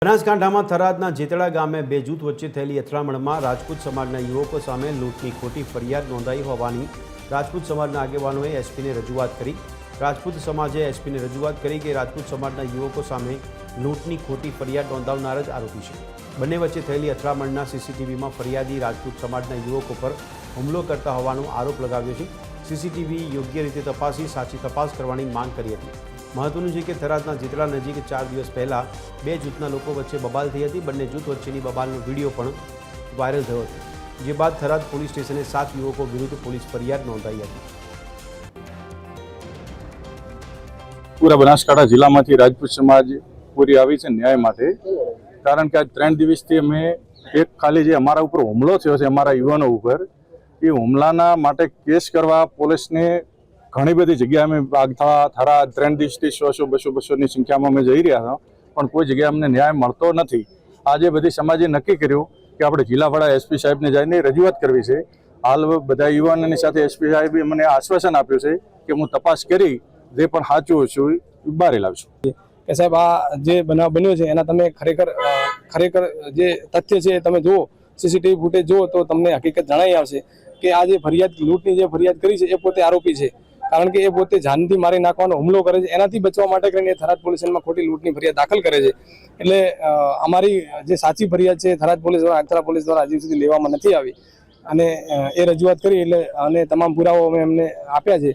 બનાસકાંઠામાં થરાદના જેતળા ગામે બે જૂથ વચ્ચે થયેલી અથડામણમાં રાજપૂત સમાજના યુવકો સામે લૂંટની ખોટી ફરિયાદ નોંધાઈ હોવાની રાજપૂત સમાજના આગેવાનોએ એસપીને રજૂઆત કરી। રાજપૂત સમાજે એસપીને રજૂઆત કરી કે રાજપૂત સમાજના યુવકો સામે લૂંટની ખોટી ફરિયાદ નોંધાવનાર જ આરોપી છે। બંને વચ્ચે થયેલી અથડામણના સીસીટીવીમાં ફરિયાદી રાજપૂત સમાજના યુવકો પર હુમલો કરતા હોવાનો આરોપ લગાવ્યો છે। સીસીટીવી યોગ્ય રીતે તપાસી સાચી તપાસ કરવાની માંગ કરી હતી। महत्वનું છે કે થરાદના જેતળા નજીક 4 દિવસ પહેલાં બે જૂથના લોકો વચ્ચે બબાલ થઈ હતી। બંને જૂથ વચ્ચેની બબાલનો વિડીયો પણ વાયરલ થયો હતો, જે બાદ થરાદ પોલીસ સ્ટેશને 7 યુવકો વિરુદ્ધ પોલીસ ફરિયાદ નોંધાઈ હતી। पूरा बनासकांठा जिल्लामांथी राजपूत समाज पूरी आवी छे न्याय माटे, कारण के आज 3 दिवसथी अमे एक खाली जे अमारा उपर हुमलो थयो छे अमारा युवानो उपर, ए हुमलाना माटे केस करवा पोलीसने घणी बधी जग्याए अमे वागथा थरा 3 दिवसथी 100-200 ની સંખ્યામાં અમે જઈ રહ્યા હતા, પણ કોઈ જગ્યાએ અમને ન્યાય મળતો નથી। આજે બધી સમાજે નક્કી કર્યું કે આપણે જિલ્લાવાળા એસપી સાહેબને જઈને રજૂઆત કરવી છે। હાલ બધા યુવાનોની સાથે એસપી સાહેબે મને આશ્વાસન આપ્યું છે કે હું તપાસ કરી જે પણ સાચું હશે એ બહાર લાવશું। કે સાહેબ આ જે બનાવ બન્યો છે એના તમે ખરેખર જે તથ્ય છે તમે જુઓ, સીસીટીવી ફૂટેજ જુઓ તો તમને હકીકત જણાઈ આવશે કે આ જે ફરિયાદ લૂંટની જે ફરિયાદ કરી છે એ પોતે આરોપી છે, કારણ કે એ પોતે જાનથી મારી નાખવાનો હુમલો કરે છે। એનાથી બચવા માટે કરીને થરાદ પોલીસ સ્ટેશનમાં ખોટી લૂંટની ફરિયાદ દાખલ કરે છે। એટલે અમારી જે સાચી ફરિયાદ છે થરાદ પોલીસ દ્વારા આગથરા પોલીસ દ્વારા હજી સુધી લેવામાં નથી આવી, અને એ રજૂઆત કરી એટલે અને તમામ પુરાવો અમે એમને આપ્યા છે।